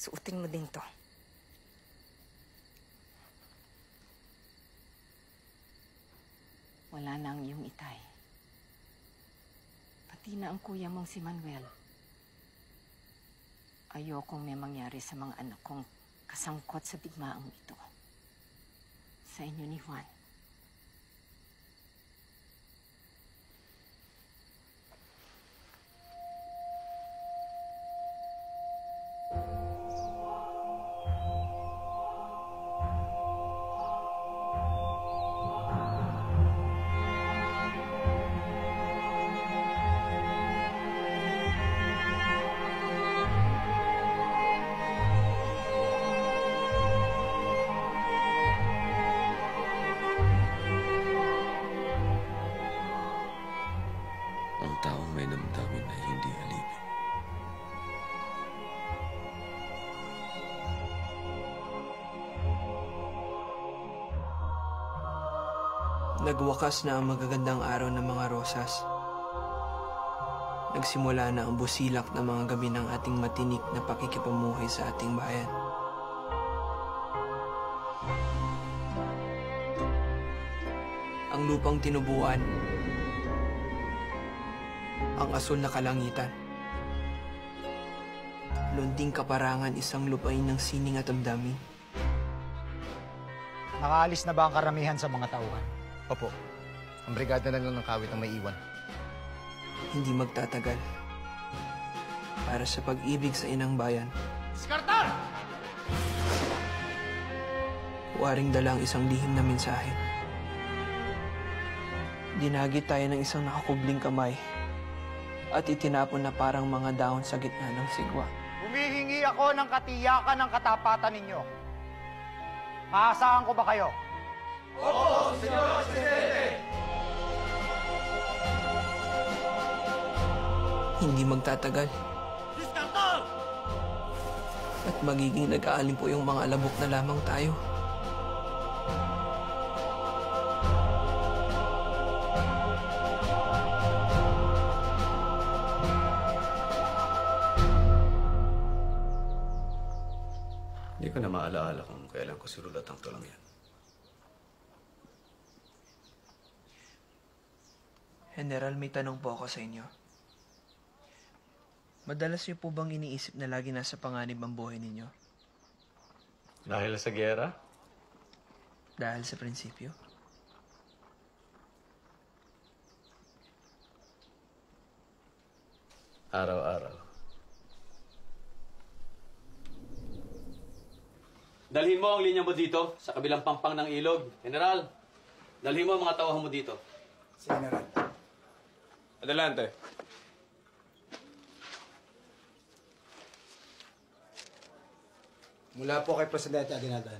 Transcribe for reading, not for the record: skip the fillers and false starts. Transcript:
Suotin mo din to. Wala na ang iyong itay. Pati na ang kuya mong si Manuel. Ayokong may mangyari sa mga anak kong kasangkot sa digmaang ito. Sa inyo ni Juan. Ang taong may damdamin na hindi alipin. Nagwakas na ang magagandang araw ng mga rosas. Nagsimula na ang busilak ng mga gabi ng ating matinik na pakikipamuhay sa ating bayan. Ang lupang tinubuan, ang asul na kalangitan, lunting kaparangan, isang lupain ng sining at damdamin. Nakaalis na ba ang karamihan sa mga tauhan? Opo. Ang brigada na lang ng kawit ang may iwan. Hindi magtatagal. Para sa pag-ibig sa inang bayan. Skartar! Waring dalang isang lihim na mensahe. Dinagit tayo ng isang nakakubling kamay at itinapon na parang mga dahon sa gitna ng sigwa. Humihingi ako ng katiyakan ng katapatan ninyo. Maasahan ko ba kayo? Opo, Senyor Presidente! Hindi magtatagal. Diskartal! At magiging nag-aalin po yung mga alabok na lamang tayo. Hindi ko na maalaala kung kailan ko sinulat ang tulang yan. General, may tanong po ako sa inyo. Madalas niyo po bang iniisip na lagi nasa panganib ang buhay ninyo? Dahil sa giyera? Dahil sa prinsipyo? Araw-araw. Dalhin mo ang linya mo dito, sa kabilang pampang ng ilog. General, dalhin mo ang mga tauhan mo dito. General. Adelante. Mula po kay Presidente Aguinaldo,